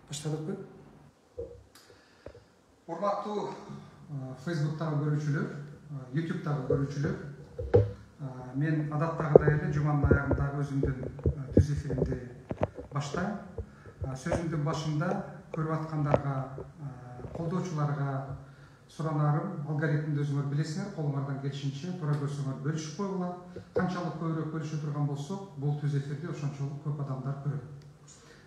Баштадыкпы? Урматтуу Facebook'тагы көрүүчүлөр, YouTube'тагы көрүүчүлөр, мен адаттагыдай эле жуманын аягындагы өзүмдүн түз эфиримди баштайм. Сөзүмдүн башында көрүп аткандарга, колдоочуларга суранарым, алгоритмди өзүңөр билесиңер, колуңардан келишинче туура көрсөңөр бөлүшүп койгула. Канчалык көбүрөөк бөлүшө турган болсок, бул түз эфирди ошончолук көп адамдар көрөт.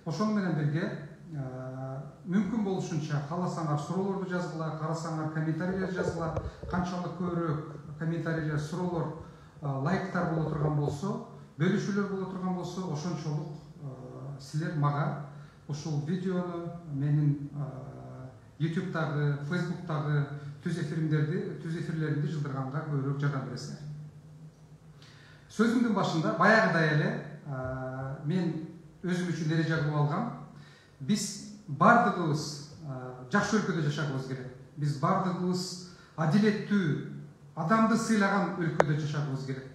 Ошону менен бирге мүмкүн болушунча кааласаңар суроолорду жазгыла, карасаңар комментарийлер жазгыла. Канчалык көбүрөөк комментарийлер, суроолор, лайктар боло турган болсо, бөлүшүүлөр боло турган болсо, ошончолук силер мага ушул видеону менин YouTube'тагы, Facebook'тагы түз эфирлеримди жылдырганга көбүрөөк жардам бересиңер. Сөзүмдүн башында баягыдай эле мен өзүм үчүн эреже кылып алгам. Биз бардыгыбыз жакшы өлкөдө жашагыбыз керек. Биз бардыгыбыз адилеттүү, адамды сыйлаган өлкөдө жашагыбыз керек.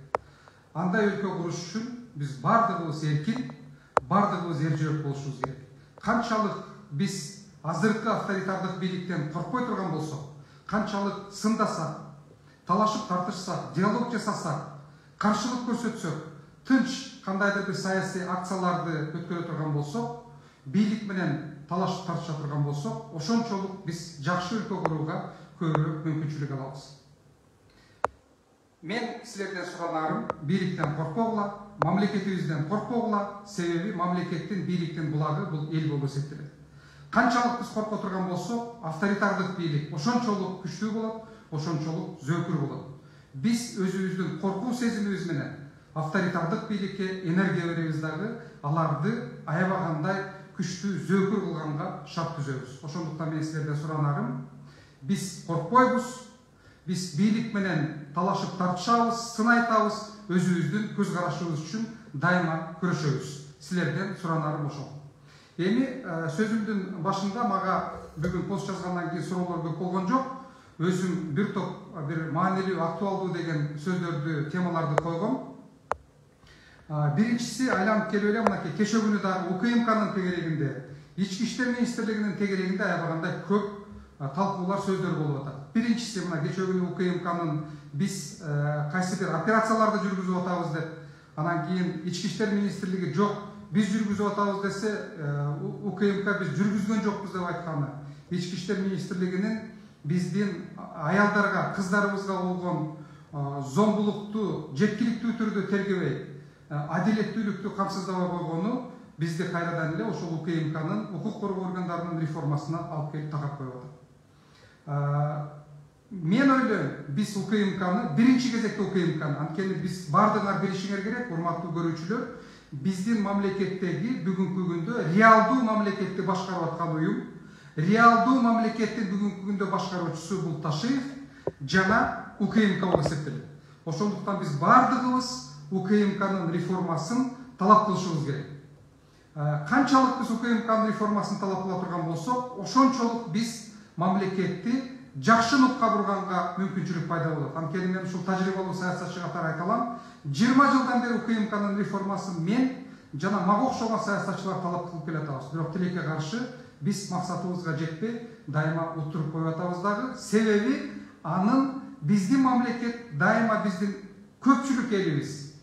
Андай өлкө куруш үчүн биз бардыгыбыз эркин, бардыгыбыз эр-жүрөк болушубуз керек. Канчалык биз азыркы авторитардык бийликтен коркпой турган болсок, канчалык сындасак, талашып тартышсак, диалог жасасак, каршылык көрсөтсөк, тынч кандайдыр бир саясий акцияларды өткөрө турган болсок, бийлик менен талашып тартыша турган болсок, ошончолук биз жакшы өлкө курууга көбүрөөк мүмкүнчүлүк алабыз. Мен силерден суранарым, бийликтен коркпогула, мамлекетибизден коркпогула, себеби мамлекеттин, бийликтин булагы бул эл болуп эсептелет. Канчалык биз корко турган болсок, авторитардык бийлик ошончолук күчтүү болот, ошончолук зөөкүр болот. Биз өзүбүздүн коркуу сезимибиз менен авторитардык бийликке энергия беребиз дагы, аларды аябагандай күчтүү зөөкүр кылганга шарт түзөбүз. Ошондуктан мен силерден суранарым, биз коркпойбуз, биз бийлик менен талашып тартышабыз, сын айтабыз, өзүбүздүн көз карашыбыз үчүн дайыма күрөшөбүз. Силерден суранарым ошол. Эми сөзүмдүн башында мага бүгүн пост жазгандан кийин суроолор көп болгон жок. Өзүм бир топ бир маанилүү, актуалдуу деген сөздөрдү, темаларды койгом. Биринчиси айланып келип эле мынакей кечээ күнү дагы УКМКнын тегерегинде, Ички иштер министрлигинин тегерегинде аябагандай көп талкуулар, сөздөр болуп атат. Биринчиси мына кечээ күнү УКМКнын биз кайсы бир операцияларды жүргүзүп атабыз деп, анан кийин Ички иштер министрлиги жок, биз жүргүзүп атабыз десе, УКМК биз жүргүзгөн жокпуз деп айтканы. Ички иштер министрлигинин биздин аялдарга, кыздарыбызга болгон зомбулукту жеткиликтүү түрдө тергебей, адилеттүүлүктү камсыздабай койгону бизди кайрадан эле ошол УКМКнын укук коргоо органдарынын реформасына алып келип такап коюп атат. Мен ойлойм, биз УКМКны, биринчи кезекте УКМКны, анткени биз бардыгыңар билишиңер керек, урматтуу көрүүчүлөр, биздин мамлекеттеги бүгүнкү күндө реалдуу мамлекетти башкарып аткан уюм, реалдуу мамлекеттин бүгүнкү күндө башкаруучусу бул Ташиев жана УКМК болуп эсептелет. Ошондуктан биз бардыгыбыз УКМКнын реформасын талап кылышыбыз керек. Канчалык биз УКМКнын реформасын талап кыла турган болсок, ошончолук биз мамлекетти жакшы нутка бурганга мүмкүнчүлүк пайда болот. Анткени мен ушул тажрыйбалуу саясатчы катары айта алам, 20 жылдан бери УКМКнын реформасын мен жана мага окшогон саясатчылар талап кылып келатабыз. Бирок тилекке каршы биз максатыбызга жетпей, дайыма уттуруп коюп атабыз дагы. Себеби анын биздин мамлекет дайыма биздин көпчүлүк элибиз,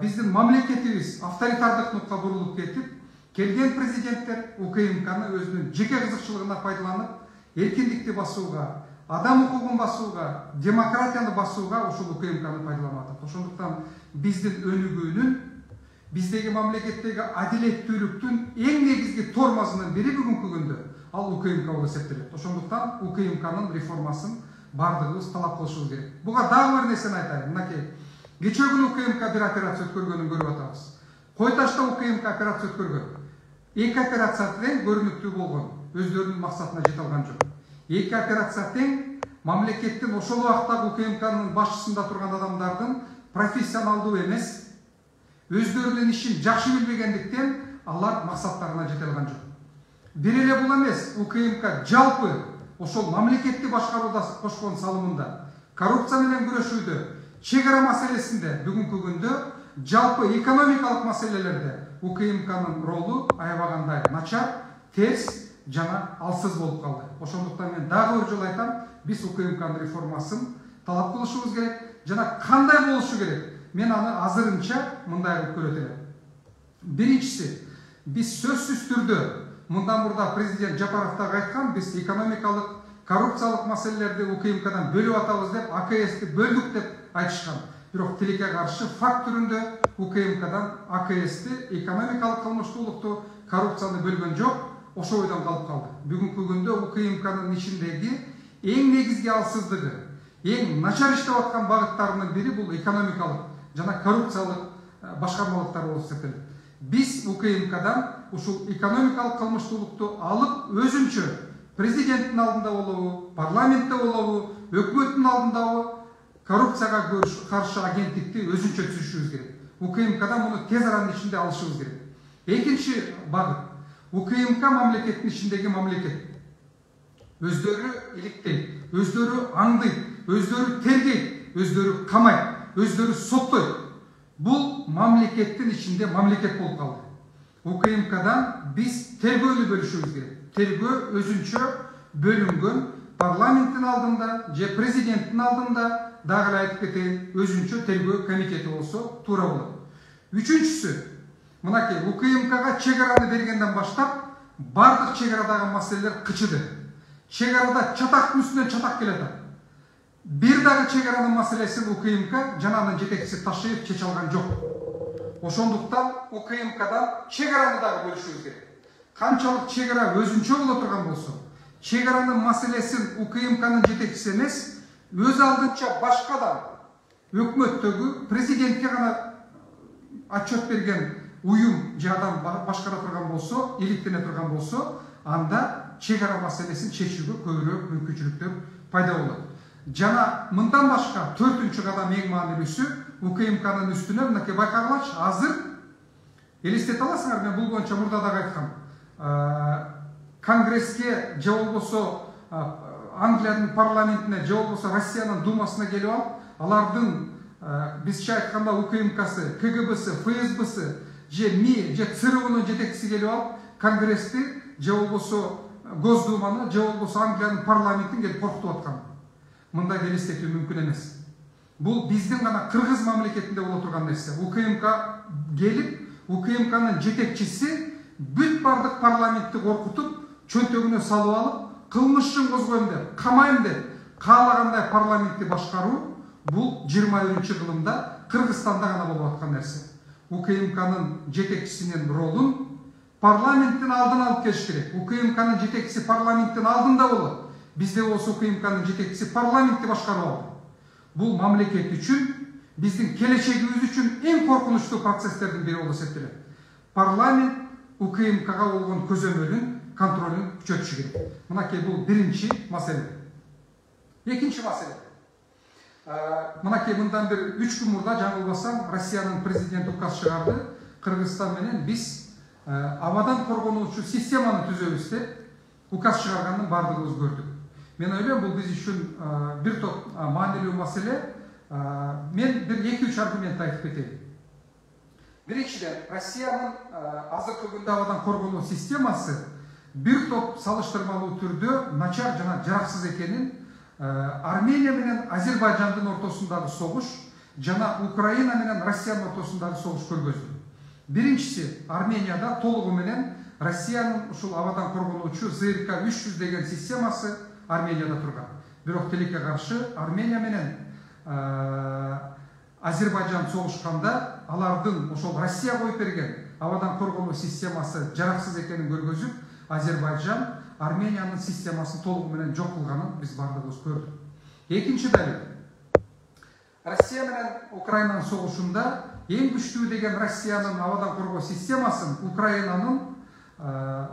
биздин мамлекетибиз авторитардык нутка бурулуп кетип, келген президенттер УКМКны өзүнүн жеке кызыкчылыгына пайдаланып, эркиндикти басууга, адам укугун басууга, демократияны басууга ошол УКМКны пайдаланып атат. Ошондуктан биздин өнүгүүнүн, биздеги мамлекеттеги адилеттүүлүктүн эң негизги тормозунун бири бүгүнкү күндө ал УКМК болуп эсептелет. Ошондуктан УКМКнын реформасын бардыгыбыз талап кылышыбыз керек. Буга дагы бир нерсени айтайын. Мынакей кечээ күнү УКМК бир операция өткөргөнүн көрүп атабыз. Кой ташта УКМК операция өткөргөн. Эки операция тең көрүнүктүү болгон, өздөрүнүн максатына жете алган жок. Эки операция тең мамлекеттин ошол убактагы УКМКнын башчысында турган адамдардын профессионалдуу эмес, өздөрүнүн ишин жакшы билбегендиктен алар максаттарына жете алган жок. Бир эле бул эмес, УКМК жалпы ошол мамлекетти башкарууда кошкон салымында, коррупция менен күрөшүүдө, чек ара маселесинде бүгүнкү күндө жалпы экономикалык маселелерде УКМКнын ролу аябагандай начар, терс, жана алсыз болуп калды. Ошондуктан мен дагы бир жолу айтам, биз УКМКнын реформасын талап кылышыбыз керек жана кандай болушу керек. Мен аны азырынча мындай кылып көрөт элем. Биринчиси, биз сөзсүз түрдө мындан мурда президент Жапаров дагы айткан, биз экономикалык, коррупциялык маселелерди УКМКдан бөлүп атабыз деп, АКСти бөлдүк деп айтышкан. Бирок тилекке каршы факт түрүндө УКМКдан АКСти, экономикалык кылмыштуулукту, коррупцияны бөлгөн жок, ошо ойдон калып калды. Бүгүнкү күндө УКМКнын ичиндеги эң негизги алсыздыгы, эң начар иштеп аткан багыттарынын бири бул экономикалык жана коррупциялык башкармалыктар болуп эсептелет. Биз УКМКдан ушул экономикалык кылмыштуулукту алып өзүнчө президенттин алдында болобу, парламентте болобу, өкмөттүн алдындабы коррупцияга каршы агенттикти өзүнчө түзүшүбүз керек. УКМКдан муну тез аранын ичинде алышыбыз керек. Экинчи багыт, УКМК мамлекеттин ичиндеги мамлекет. Өздөрү иликтейт, өздөрү аңдыйт, өздөрү тергейт, өздөрү камайт, өздөрү соттойт. Бул мамлекеттин ичинде мамлекет болуп калды. УКМКдан биз тергөөнү бөлүшүбүз керек. Тергөө өзүнчө бөлүнгөн парламенттин алдында же президенттин алдында дагы эле айтып кетейин, өзүнчө тергөө комитети болсо туура болот. Үчүнчүсү, мынакей УКМКга чек араны бергенден баштап бардык чек арадагы маселелер кычыды. Чек арада чатактын үстүнөн чатак келатат. Бир дагы чек аранын маселесин УКМК жана анын жетекчиси Ташиев чече алган жок. Ошондуктан УКМКдан чек араны дагы бөлүшүбүз керек. Канчалык чек ара өзүнчө боло турган болсо, чек аранын маселесин УКМКнын жетекчиси эмес, өз алдынча башкадан өкмөттөгү президентке гана отчет берген уюм же адам башкара турган болсо, иликтене турган болсо, анда чек ара маселесин чечүүгө көбүрөөк мүмкүнчүлүктөр пайда болот. Жана мындан башка төртүнчү кадам эң маанилүүсү УКМКнын үстүнө мынакей байкагылачы, азыр элестете аласыңар, мен бул боюнча мурда дагы айткам. Конгресске же болбосо Англиянын парламентине же болбосо Россиянын думасына келип алып, алардын бизче айтканда УКМКсы, КГБсы, ФСБсы же МИ же ЦРУнун жетекчиси келип алып, Конгрессти же болбосо Госдуманы же болбосо Англиянын парламентин келип коркутуп аткан. Мындай элестетүү мүмкүн эмес. Бул биздин гана Кыргыз мамлекетинде боло турган нерсе. УКМК келип, УКМКнын жетекчиси бүт бардык парламентти коркутуп, чөнтөгүнө салып алып, кылмышчын козгойм деп, камайм деп, каалагандай парламентти башкаруу бул 21-кылымда Кыргызстанда гана болуп аткан нерсе. УКМКнын жетекчисинин ролун парламенттин алдына алып келиш керек. УКМКнын жетекчиси парламенттин алдында болот. Бизде болсо УКМКнын жетекчиси парламентти башкарып алды. Бул мамлекет үчүн, биздин келечегибиз үчүн эң коркунучтуу процесстердин бири болуп эсептелет. Парламент УКМКга болгон көзөмөлүн, контролун күчөтүшү керек. Мынакей бул биринчи маселе. Экинчи маселе. Мынакей мындан бир 3 күн мурда жаңылбасам, Россиянын президенти указ чыгарды. Кыргызстан менен биз абадан коргонуучу системаны түзөбүз деп указ чыгарганын бардыгыбыз көрдүк. Мен ойлойм, бул биз үчүн бир топ маанилүү маселе. Мен бир 2-3 аргумент айтып кетейин. Биринчиден, Россиянын азыркы күндө абадан коргонуу системасы бир топ салыштырмалуу түрдө начар жана жараксыз экенин Армения менен Азербайжандын ортосундагы согуш жана Украина менен Россиянын ортосундагы согуш көргөздү. Биринчиси, Арменияда толугу менен Россиянын ушул абадан коргонуучу ЗРК 300 деген системасы Арменияда турган. Бирок тилекке каршы Армения менен Азербайжан согушканда алардын ошол Россия коюп берген абадан коргонуу системасы жараксыз экенин көргөзүп, Азербайжан Армениянын системасын толугу менен жок кылганын биз бардыгыбыз көрдүк. Экинчи далил. Россия менен Украинанын согушунда эң күчтүү деген Россиянын абадан коргоо системасын Украинанын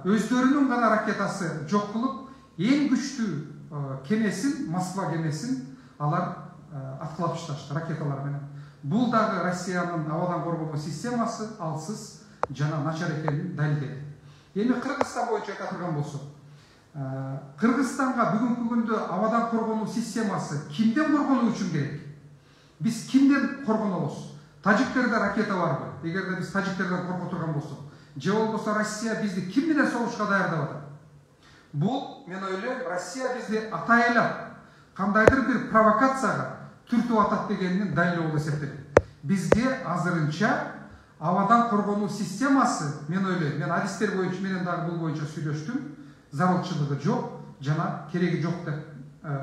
өздөрүнүн гана ракетасы жок кылып, эң күчтүү кемесин, Москва кемесин алар аткылап ташташты ракеталар менен. Бул дагы Россиянын абадан коргоо системасы алсыз жана начар экенин далилдеди. Эми Кыргызстан боюнча айта турган болсок, Кыргызстанга бүгүнкү күндө абадан коргонуу системасы кимден коргонуу үчүн керек? Биз кимден коргонобуз? Тажиктерде ракета барбы? Эгерде биз тажиктерден корко турган болсок, же болбосо Россия бизди ким менен согушка даярдап атат? Бул мен ойлойм Россия бизди атайлап кандайдыр бир провокацияга түртүп атат дегенин далили болуп эсептелет. Бизге азырынча абадан коргонуу системасы, мен ойлойм, мен адистер боюнча менен дагы бул боюнча сүйлөштүм, зарылчылыгы жок жана кереги жок деп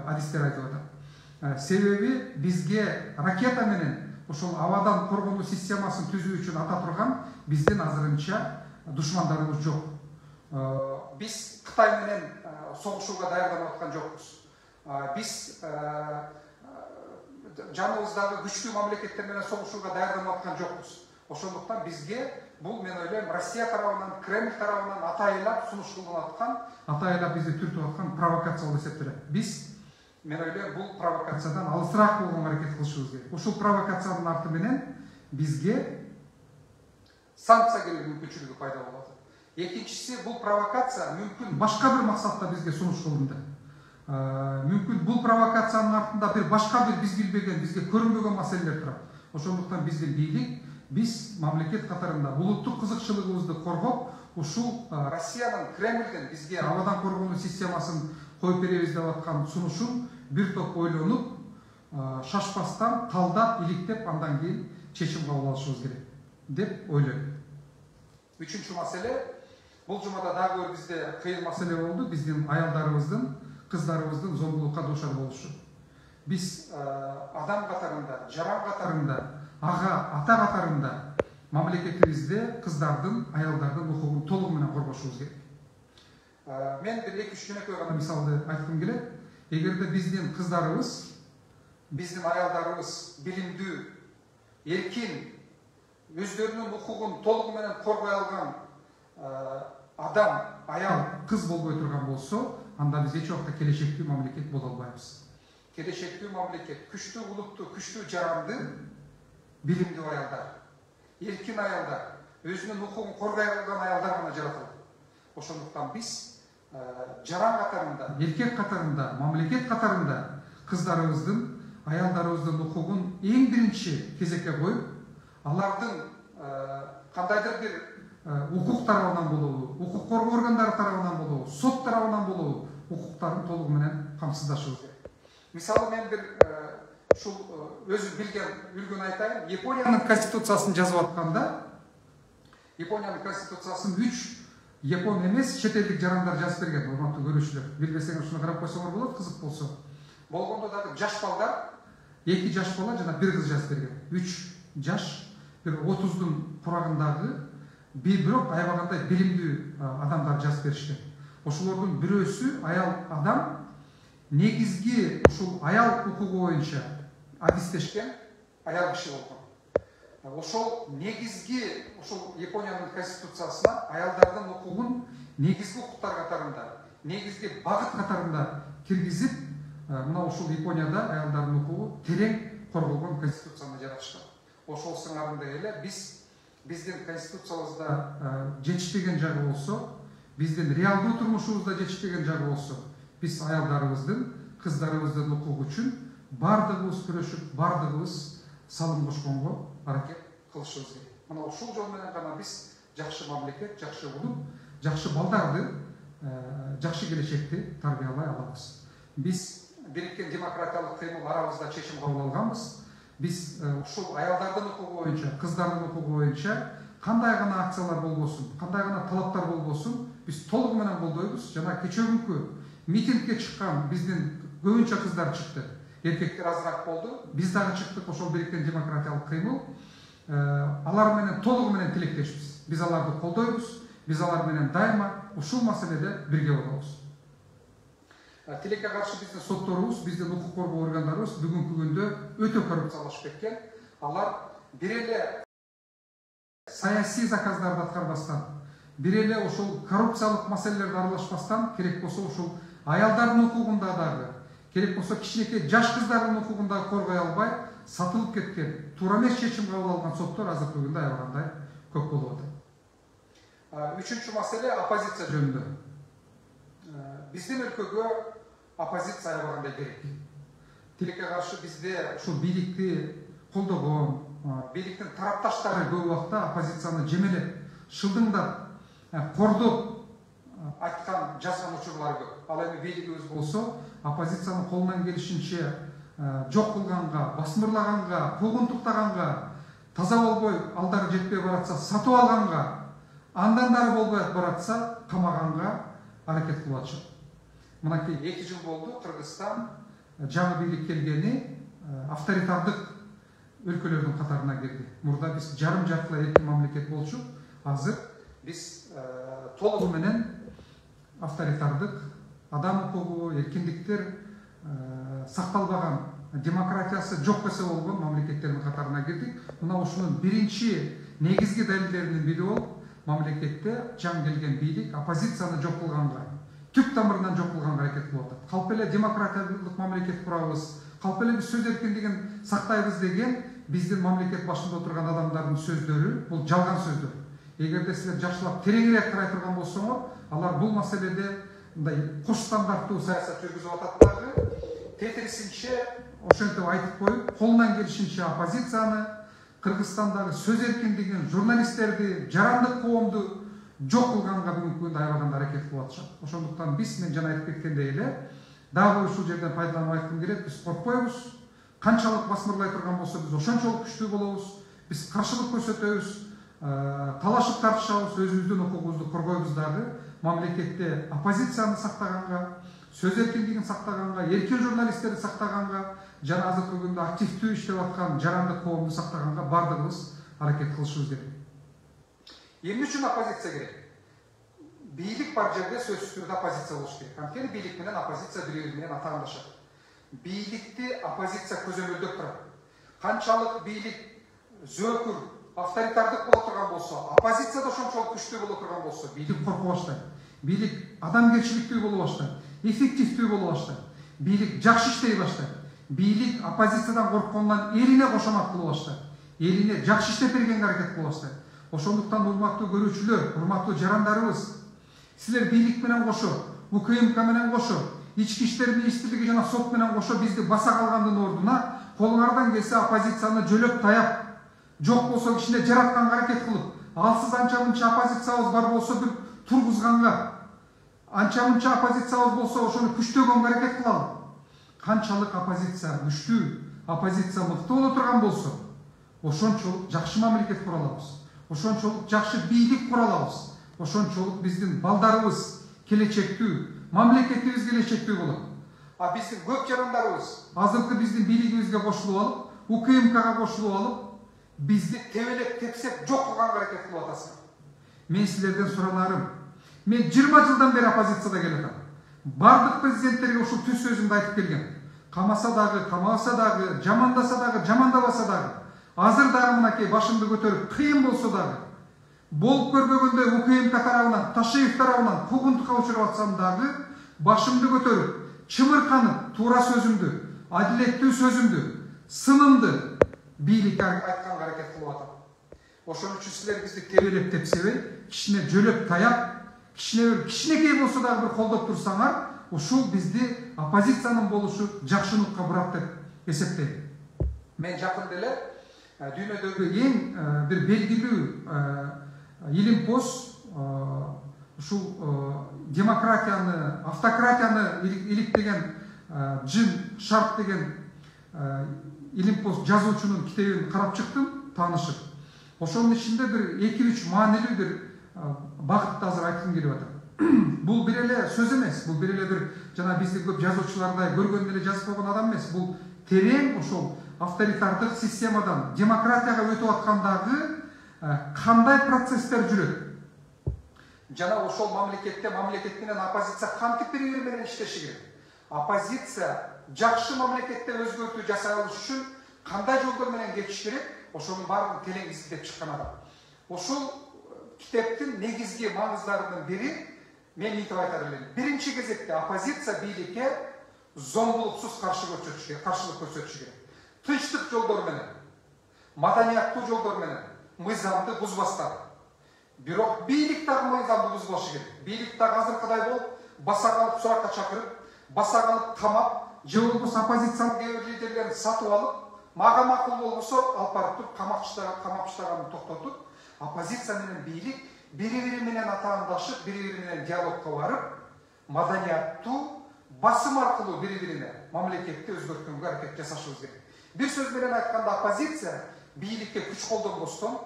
адистер айтып атат. Себеби бизге ракета менен ошол абадан коргонуу системасын түзүү үчүн ата турган биздин азырынча душмандарыбыз жок. Биз Кытай менен согушууга даярданып аткан жокпуз. Биз жаныбыздагы күчтүү мамлекеттер менен согушууга даярданып аткан жокпуз. Ошондуктан бизге бул мен ойлойм Россия тарабынан, Кремль тарабынан атайлап сунуш кылынып аткан, атайлап бизди түртүп аткан провокация болуп эсептелет. Биз мен ойлойм бул провокациядан алысыраак болгонго аракет кылышыбыз керек. Ушул провокациянын арты менен бизге санкция келүү мүмкүнчүлүгү пайда болуп атат. Экинчиси, бул провокация мүмкүн башка бир максатта бизге сунуш кылынды. Мүмкүн бул провокациянын артында бир башка бир биз билбеген, бизге көрүнбөгөн маселелер турат. Ошондуктан биздин бийлик, биз мамлекет катарында улуттук кызыкчылыгыбызды коргоп, ушул Россиянын, Кремльдин бизге абадан коргонуу системасын коюп беребиз деп аткан сунушун бир топ ойлонуп, шашпастан, талдап, иликтеп, андан кийин чечим кабыл алышыбыз керек деп ойлойм. Үчүнчү маселе, бул жумада дагы бир бизде кыйын маселе болду, биздин аялдарыбыздын, кыздарыбыздын зомбулукка дуушар болушу. Биз адам катарында, жаран катарында, ага, ата катарында мамлекетибизде кыздардын, аялдардын укугун толугу менен коргошубуз керек. Мен бир 2-3 жөнөкөй гана мисалды айткым келет. Эгерде биздин кыздарыбыз, биздин аялдарыбыз билимдүү, эркин, өздөрүнүн укугун толугу менен коргой алган адам, аял, кыз болбой турган болсо, анда биз эч убакта келечектүү мамлекет боло албайбыз. Келечектүү мамлекет күчтүү улутту, күчтүү жаранды билимдүү аялдар, эркин аялдар, өзүнүн укугун коргой алган аялдар гана жаратылат. Ошондуктан биз жаран катарында, эркек катарында, мамлекет катарында кыздарыбыздын, аялдарыбыздын укугун эң биринчи кезекке коюп, алардын кандайдыр бир укук тарабынан болобу, укук коргоо органдары тарабынан болобу, сот тарабынан болобу, укуктарын толугу менен камсыздашыбыз керек. Мисалы мен бир ушул өзүм билген үлгүн айтайын. Япониянын конституциясын жазып атканда, Япониянын конституциясын 3 япон эмес, чет элдик жарандар жазып берген, урматтуу көрүүчүлөр. Билбесеңер ушуну карап койсоңор болот, кызык болсо. Болгондо дагы жаш балдар, 2 жаш бала жана 1 кыз жазып берген. 3 жаш, бир 30дун курагындагы бирок аябагандай билимдүү адамдар жазып беришкен. Ошолордун бирөөсү аял адам негизги ушул аял укугу боюнча адистешкен аял киши болгон. Ошол негизги ушул Япониянын конституциясына аялдардын укугун негизги укуктар катарында, негизги багыт катарында киргизип, мына ушул Японияда аялдардын укугу терең корголгон конституцияны жаратышкан. Ошол сыңарында эле биздин конституциябызда жетишпеген жагы болсо, биздин реалдуу турмушубузда жетишпеген жагы болсо, биз аялдарыбыздын, кыздарыбыздын укугу үчүн бардыгыбыз күрөшүп, бардыгыбыз салым кошконго аракет кылышыбыз керек. Мына ушул жол менен гана биз жакшы мамлекет, жакшы улут, жакшы балдарды, жакшы келечекти тарбиялай алабыз. Биз бириккен демократиялык кыймыл арабызда чечим кабыл алганбыз. Биз ушул аялдардын укугу боюнча, кыздардын укугу боюнча кандай гана акциялар болбосун, кандай гана талаптар болбосун, биз толугу менен колдойбуз. Жана кечеүнкү митингге чыккан биздин көбүнчө кыздар чыкты, эркектер азыраак болду. Биз дагы чыктык, ошол бириккен демократиялык кыймыл. Алар менен толугу менен тилектешпиз. Биз аларды колдойбуз, биз алар менен дайыма ушул маселеде бирге болобуз. Тилекке каршы биздин сотторубуз, биздин укук коргоо органдарыбыз бүгүнкү күндө өтө коррупциялашып кеткен. Алар бир эле саясий заказдарды аткарбастан, бир эле ошол коррупциялык маселелерге аралашпастан, керек болсо ушул аялдардын укугунда дагы, керек болсо кичинекей жаш кыздардын укугун дагы коргой албай, сатылып кеткен, туура эмес чечим кабыл алган соттор азыркы күндө аябагандай көп болуп атат. Үчүнчү маселе оппозиция жөнүндө. Биздин өлкөгө оппозиция аябагандай керек. Тилекке каршы бизде ушул бийликти колдогон, бийликтин тарапташтары көп убакта оппозицияны жемелеп, шылдыңдап, кордоп, айткан жазган учурлар көп. Ал эми бийлигибиз болсо оппозициянын колунан келишинче жок кылганга, басмырлаганга, куугунтуктаганга, таза болбой алдары жетпей баратса сатып алганга, андан дары болбой баратса камаганга аракет кылып атышат. Мынакей 2 жыл болду Кыргызстан жаңы бийлик келгени авторитардык өлкөлөрдүн катарына кирди. Мурда биз жарым жартылай эркин мамлекет болчук, азыр биз толугу менен авторитардык, адам укугу, эркиндиктер сакталбаган, демократиясы жок эсе болгон мамлекеттердин катарына кирдик. Мына ушунун биринчи негизги далилдеринин бири болуп, мамлекетте жаңы келген бийлик оппозицияны жок кылганга, түп тамырынан жок кылганга аракет кылып атат. Калп эле демократиялык мамлекет курабыз, калп эле биз сөз эркиндигин сактайбыз деген биздин мамлекет башында отурган адамдардын сөздөрү бул жалган сөздөр. Эгерде силер жакшылап тереңирээк карай турган болсоңор, алар бул маселеде мындай кош стандарттуу саясат жүргүзүп атат дагы. Тетирисинче ошентип айтып коюп, колунан келишинче оппозицияны, Кыргызстандагы сөз эркиндигин, журналисттерди, жарандык коомду жок кылганга бүгүнкү күндө аябаганда аракет кылып атышат. Ошондуктан биз мен жана айтып кеткендей эле, дагы ушул жерден пайдаланып айткым келет, биз коркпойбуз. Канчалык басмырлай турган болсо биз ошончолук күчтүү болобуз. Биз каршылык көрсөтөбүз, талашып тартышабыз, өзүбүздүн укугубузду коргойбуз дагы. Мамлекетте оппозицияны сактаганга, сөз эркиндигин сактаганга, эркин журналисттерди сактаганга, жана азыркы күндө активдүү иштеп аткан жарандык коомду сактаганга бардыгыбыз аракет кылышыбыз керек. Эмне үчүн оппозиция керек? Бийлик бар жерде сөзсүз түрдө оппозиция болуш керек. Анткени бийлик менен оппозиция бири-бири менен атаандашат. Бийликти оппозиция көзөмөлдөп турат. Канчалык бийлик зөөкүр, авторитардык боло турган болсо, оппозиция да ошончолук күчтүү боло турган болсо, бийлик коркуп баштайт. Бийлик адамгерчиликтүү боло баштайт, эффективдүү боло баштайт. Бийлик жакшы иштей баштайт. Бийлик оппозициядан корккондон элине кошомат кылып баштайт. Элине жакшы иштеп бергенге аракет кылып баштайт. Ошондуктан урматтуу көрүүчүлөр, урматтуу жарандарыбыз, силер бийлик менен кошо, УКМК менен кошо, ички иштер министрлиги жана сот менен кошо бизди баса калгандын ордуна колуңардан келсе оппозицияны жөлөп таяп, жок болсо кичине жаратканга аракет кылып, алсыз анча-мынча оппозициябыз бар болсо бир тургузганга, анча-мынча оппозициябыз болсо ошону күчтөгөнгө аракет кылалы. Канчалык оппозиция күчтүү, оппозиция мыкты боло турган болсо, ошончолук жакшы мамлекет кура алабыз. Ошончолук жакшы бийлик кура алабыз. Ошончолук биздин балдарыбыз келечектүү, мамлекетибиз келечектүү болот. А биздин көп жарандарыбыз азыркы биздин бийлигибизге кошулуп алып, УКМКга кошулуп алып, бизди тебелеп тепсеп жок кылганга аракет кылып атасыңар. Мен силерден суранарым, мен 20 жылдан бери оппозицияда келатам. Бардык президенттерге ушул түз сөзүмдү айтып келгем. Камаса дагы, камабаса дагы, жамандаса дагы, жамандабаса дагы, азыр дагы мынакей башымды көтөрүп кыйын болсо дагы, болуп көрбөгөндөй УКМК тарабынан, Ташиев тарабынан куугунтукка учуруп атсам дагы, башымды көтөрүп, чымырканып, туура сөзүмдү, адилеттүү сөзүмдү, сынымды бийликке айтканга аракет кылып атам. Ошон үчүн силер бизди тебелеп тепсебей, кичине жөлөп таяп, кичинекей болсо дагы бир колдоп турсаңар, ушул бизди оппозициянын болушу жакшылыкка бурат деп эсептейм. Мен жакында эле дүйнөдөгү эң бир белгилүү илимпоз ушул демократияны, автократияны иликтеген Джим Шарп деген илимпоз жазуучунун китебин карап чыктым, таанышып. Ошонун ичинде бир 2-3 маанилүү бир багытты азыр айткым келип атат. Бул бир эле сөз эмес, бул бир эле бир жана биздин көп жазуучулардай көргөндө эле жазып койгон адам эмес. Бул терең ошол авторитардык системадан демократияга өтүп аткандагы кандай процесстер жүрөт. Жана ошол мамлекет менен оппозиция кантип бири-бири менен иштеши керек. Оппозиция жакшы мамлекетте өзгөртүү жасай алыш үчүн кандай жолдор менен кетиш керек, ошонун баарын телеңизиздеп чыккан адам. Ошол китептин негизги маңыздарынын бири мен мынтип айтар элем. Биринчи кезекте оппозиция бийликке зомбулуксуз каршылык көрсөтүшү керек. Тынчтык жолдор менен, маданияттуу жолдор менен, мыйзамды бузбастан. Бирок бийлик дагы мыйзамды бузбашы керек. Бийлик дагы азыркыдай болуп, баса калып суракка чакырып, баса калып камап, же болбосо оппозициянын кээ бир лидерлерин сатып алып, мага макул болбосо алып барып туруп камап таштаганын токтотуп, оппозиция менен бийлик бири-бири менен атаандашып, бири-бири менен диалогко барып, маданияттуу басым аркылуу бири-бирине мамлекетти өзгөрткөнгө аракет жасашыбыз керек. Бир сөз менен айтканда, оппозиция бийликке күч колдонбостон,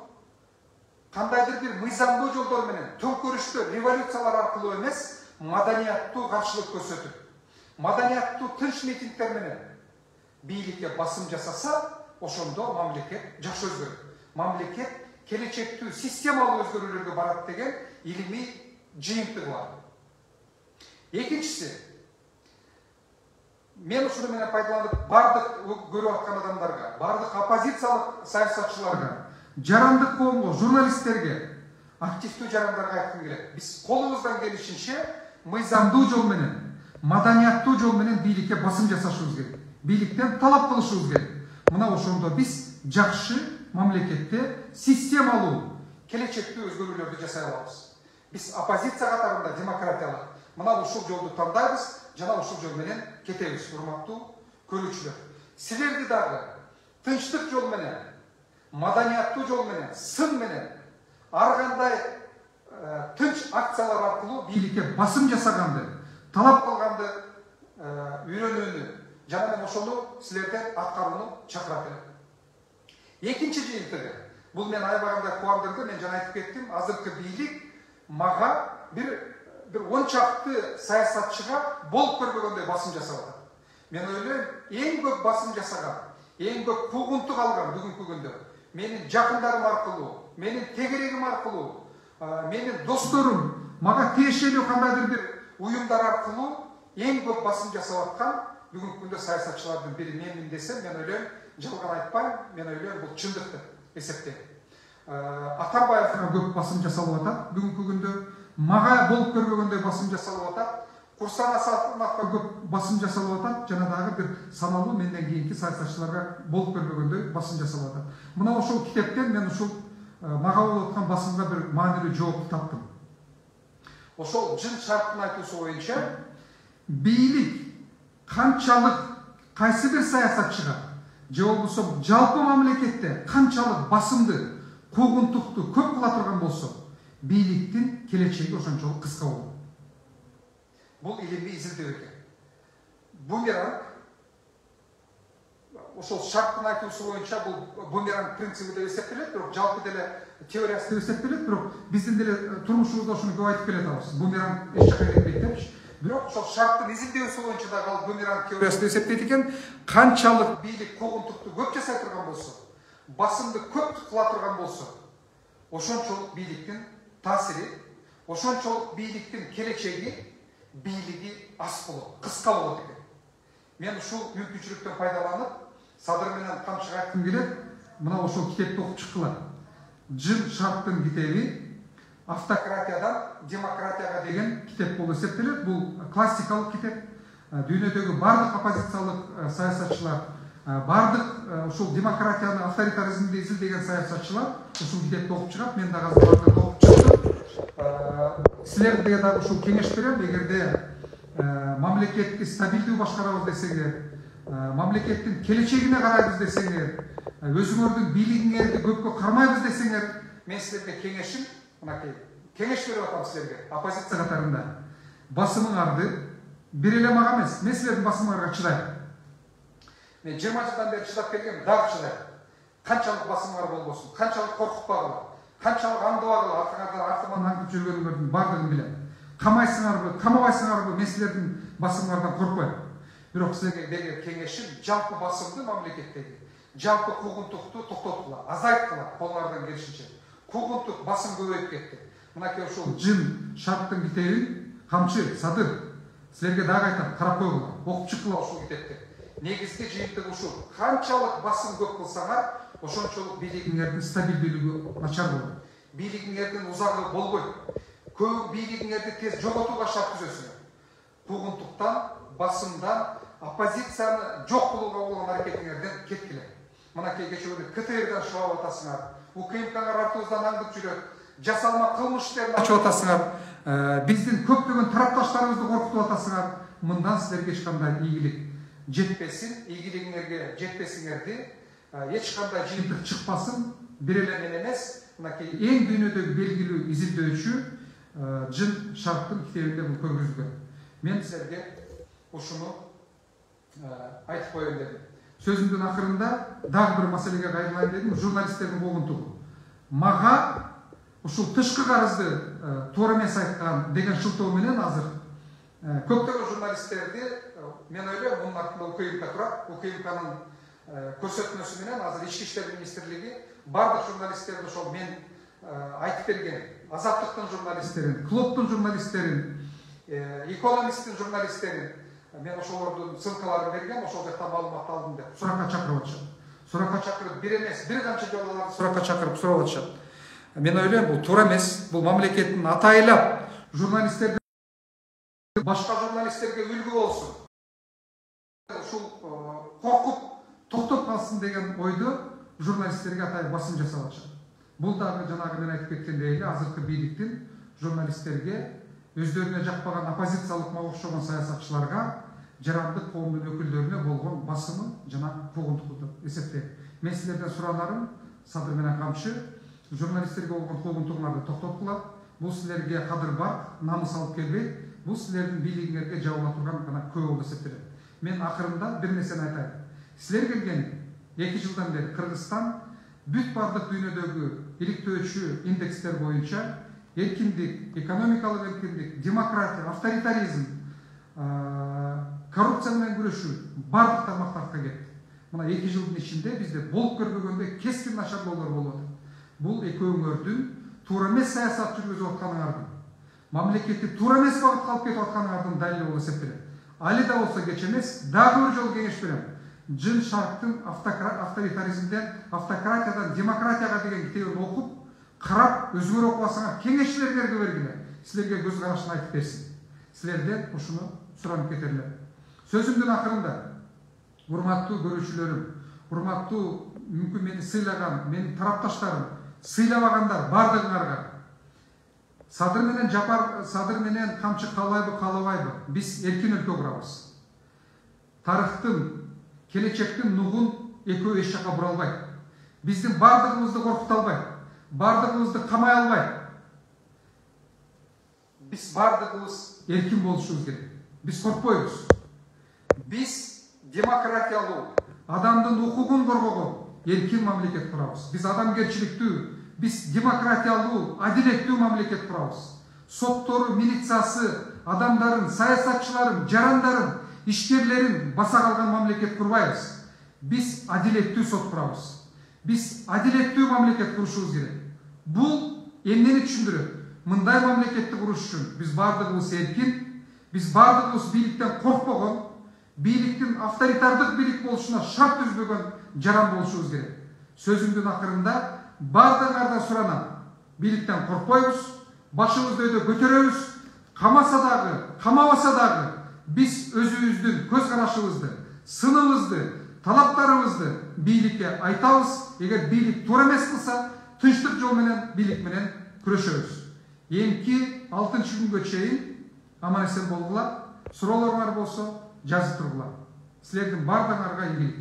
кандайдыр бир мыйзамдуу жолдор менен, төңкөрүштөр, революциялар аркылуу эмес, маданияттуу каршылык көрсөтүп, маданияттуу тынч митингдер менен бийликке басым жасаса, ошондо мамлекет жакшы өзгөрөт. Мамлекет келечектүү системалуу өзгөрүүлөргө барат деген илимий жыйынтыгы бар. Экинчиси, мен ушуну менен пайдаланып, бардык көрүп аткан адамдарга, бардык оппозициялык саясатчыларга, жарандык коомго, журналисттерге, активдүү жарандарга айткым келет. Биз колубуздан келишинче мыйзамдуу жол менен, маданияттуу жол менен бийликке басым жасашыбыз керек. Бийликтен талап кылышыбыз керек. Мына ошондо биз жакшы мамлекетте системалуу, келечектүү өзгөрүүлөрдү жасай алабыз. Биз оппозиция катарында демократиялык мына ушул жолду тандайбыз, жана ушул жол менен кетебиз, урматтуу көрүүчүлөр. Силерди дагы тынчтык жол менен, маданияттуу жол менен, сын менен, ар кандай тынч акциялар аркылуу бийликке басым жасаганды, талап кылганды үйрөнүүнү, жана мен ошону силерден аткарууну чакырат элем. Экинчи жыйынтыгы, бул мен аябагандай кубандырды, мен жана айтып кеттим, азыркы бийлик мага бир 10 чакты саясатчыга болуп көрбөгөндөй басым жасап атат. Мен ойлойм, эң көп басым жасаган, эң көп куугунтук алган бүгүнкү күндө менин жакындарым аркылуу, менин тегерегим аркылуу, менин досторум, мага тиешелүү кандайдыр бир уюмдар аркылуу эң көп басым жасап аткан бүгүнкү күндө саясатчылардын бири менмин десем, мен ойлойм, жалган айтпайм, мен ойлойм, бул чындык деп эсептейм. Атамбаевга көп басым жасалып атат бүгүнкү күндө, мага болуп көрбөгөндөй басым жасалып атат, Курсан Асатовго көп басым жасалып атат, жана дагы бир саналуу менден кийинки саясатчыларга болуп көрбөгөндөй басым жасалып атат. Мына ошол китептен мен ушул мага болуп аткан басымга бир маанилүү жооп таптым. Ошол жын шарттын айтуусу боюнча, бийлик канчалык кайсы бир саясатчыга же болбосо жалпы мамлекетте канчалык басымды, куугунтукту көп кыла турган болсо, бийликтин келечеги ошончолук кыска болот. Бул илимий изилдөө экен. Бумеранг, ошол шарттын айтуусу боюнча бул бумеранг принциби деп эсептелет, бирок жалпы деле теориясы деп эсептелет, бирок биздин деле турмушубузда ошону көп айтып келатабыз. Бумеранг эч жака кетпейт депчи. Бирок ошол шарттын изилдөөсү боюнча дагы бумеранг теориясы деп эсептейт экен. Канчалык бийлик куугунтукту көп жасай турган болсо, басымды көп кыла турган болсо, ошончолук бийликтин таасири, ошончолук бийликтин келечеги, бийлиги аз болот, кыска болот экен. Мен ушул мүмкүнчүлүктөн пайдаланып, Садыр менен камчыга айткым келет, мына ошол китепти окуп чыккыла. Жын шарттын китеби автократиядан демократияга деген китеп болуп эсептелет. Бул классикалык китеп. Дүйнөдөгү бардык оппозициялык саясатчылар, бардык ушул демократияны, авторитаризмди изилдеген саясатчылар ушул китепти окуп чыгат. Мен дагы азыр окуп чыктым. Силерге дагы ушул кеңеш берем, эгерде мамлекетти стабилдүү башкарабыз десеңер, мамлекеттин келечегине карайбыз десеңер, өзүңөрдүн бийлигиңерди көпкө кармайбыз десеңер, мен силерге кеңешим, мынакей кеңеш берип атам силерге, оппозиция катарында. Басымыңарды бир эле мага эмес, мен силердин басымыңарга чыдайм. Мен 20 жылдан бери чыдап келгем, дагы чыдайм. Канчалык басымыңар болбосун, канчалык коркутпагыла, канчалык аңдыбагыла, артыман аңдып жүргөнүңөрдүн бардыгын билем. Камайсыңарбы, камабайсыңарбы, мен силердин басымыңардан коркпойм. Бирок силерге берер кеңешим, жалпы басымды мамлекеттеги, жалпы куугунтукту токтоткула, азайткыла, колуңардан келишинче. Куугунтук басым көбөйүп кетти. Мынакей ушул жын шарттын китебин, камчы, Садыр, силерге дагы айтам, карап койгула, окуп чыккыла ушул китепти. Негизги жыйынтыгы ушул. Канчалык басым көп кылсаңар, ошончолук бийлигиңердин стабилдүүлүгү начар болот. Бийлигиңердин узагы болбойт. Көп бийлигиңерди тез жоготууга шарт түзөсүңөр. Куугунтуктан, басымдан, оппозицияны жок кылууга болгон аракетиңерден кеткиле. Мынакей кечээ күнү КТРдан шылап атасыңар, УКМКга артыбыздан аңдып жүрөт, жасалма кылмыш иштерин ачып атасыңар, биздин көптөгөн тарапташтарыбызды коркутуп атасыңар. Мындан силерге эч кандай ийгилик жетпесин, ийгилигиңерге жетпесиңерди, эч кандай жыйынтык чыкпасын, бир эле мен эмес, мынакей эң дүйнөдөгү белгилүү изилдөөчү Жын Шарктын китебинде бул көргөзүлгөн. Мен силерге ушуну айтып коеюн дедим. Сөзүмдүн акырында дагы бир маселеге кайрылайын дедим. Журналисттердин болгонтугу. Мага ушул тышкы карызды туура эмес айткан деген шылтоо менен азыр көптөгөн журналисттерди мен ойлойм мунун артында УКМК турат. УКМКнын көрсөтмөсү менен азыр Ички иштер министрлиги бардык журналисттерди ошол мен айтып берген Азаттыктын журналисттерин, Клубтун журналисттерин, Экономисттин журналисттерин мен ошолордун ссылкаларын берген, ошол жакта маалымат алдым деп суракка чакырып атышат. Суракка чакырып бир эмес, бир канча жолу аларды суракка чакырып сурап атышат. Мен ойлойм бул туура эмес, бул мамлекеттин атайлап журналисттерди башка журналисттерге үлгү болсун. Ушул коркуп токтоп калсын деген ойду журналисттерге атайын басым жасап атышат. Бул дагы жанагы мен айтып кеткендей эле азыркы бийликтин журналисттерге өздөрүнө жакпаган оппозициялык мага окшогон саясатчыларга жарандык коомдун өкүлдөрүнө болгон басымы жана куугунтугу деп эсептейм. Мен силерден суранарым сабыр менен камчы журналисттерге болгон куугунтугуңарды токтоткула. Бул силерге кадыр бар, намыс алып келбейт. Бул силердин бийлигиңерге жабыла турган гана күбө болуп эсептелет. Мен акырында бир нерсени айтайын. Силер келген 2 жылдан бери Кыргызстан бүт бардык дүйнөдөгү иликтөөчү индекстер боюнча эркиндик, экономикалык эркиндик, демократия, авторитаризм, коррупция менен күрөшүү бардык тармактарга кетти. Мына 2 жылдын ичинде бизде болуп көрбөгөндө кескин начарлоолор болуп атат. Бул экөөңөрдүн туура эмес саясат жүргүзүп атканыңардын, мамлекетти туура эмес багытка алып кетип атканыңардын далили болуп эсептелет. Али да болсо кеч эмес, дагы бир жолу кеңеш берем. Жын Шарктын авторитаризмден, автократиядан демократияга деген китебин окуп, карап, өзгөрө окубасаңар кеңешчилерге бергиле. Силерге көз карашын айтып берсин. Силерден ушуну суранып кетерлер. Сөзүмдүн акырында, урматтуу көрүүчүлөрүм, урматтуу мүмкүн мени сыйлаган, менин тарапташтарым, сыйлабагандар бардыгыңарга Садыр менен камчы каалайбы, каалабайбы, биз эркин өлкө курабыз. Тарыхтын, келечектин нугун экөө эч жака бура албайт. Биздин бардыгыбызды коркута албайт, бардыгыбызды камай албайт. Биз бардыгыбыз эркин болушубуз керек. Биз коркпойбуз. Биз демократиялуу, адамдын укугун коргогон эркин мамлекет курабыз. Биз адамгерчиликтүү, биз демократиялуу, адилеттүү мамлекет курабыз. Соттору, милициясы, адамдарын, саясатчыларын, жарандарын, ишкерлерин баса калган мамлекет курбайбыз. Биз адилеттүү сот курабыз. Биз адилеттүү мамлекет курушубуз керек. Бул эмнени түшүндүрөт? Мындай мамлекетти куруш үчүн биз бардыгыбыз эркин, биз бардыгыбыз бийликтен коркпогон, бийликтин авторитардык бийлик болушуна шарт түзбөгөн жаран болушубуз керек. Сөзүмдүн акырында бардыгыңардан суранам. Бийликтен коркпойбуз, башыбызды өйдө көтөрөбүз, камаса дагы, камабаса дагы биз өзүбүздүн көз карашыбызды, сыныбызды, талаптарыбызды бийликке айтабыз. Эгер бийлик туура эмес кылса, тынчтык жол менен бийлик менен күрөшөбүз. Эмки 6-күнгө чейин аман эсен болгула. Суроолоруңар болсо жазып тургула. Силердин бардыгыңарга ийгилик.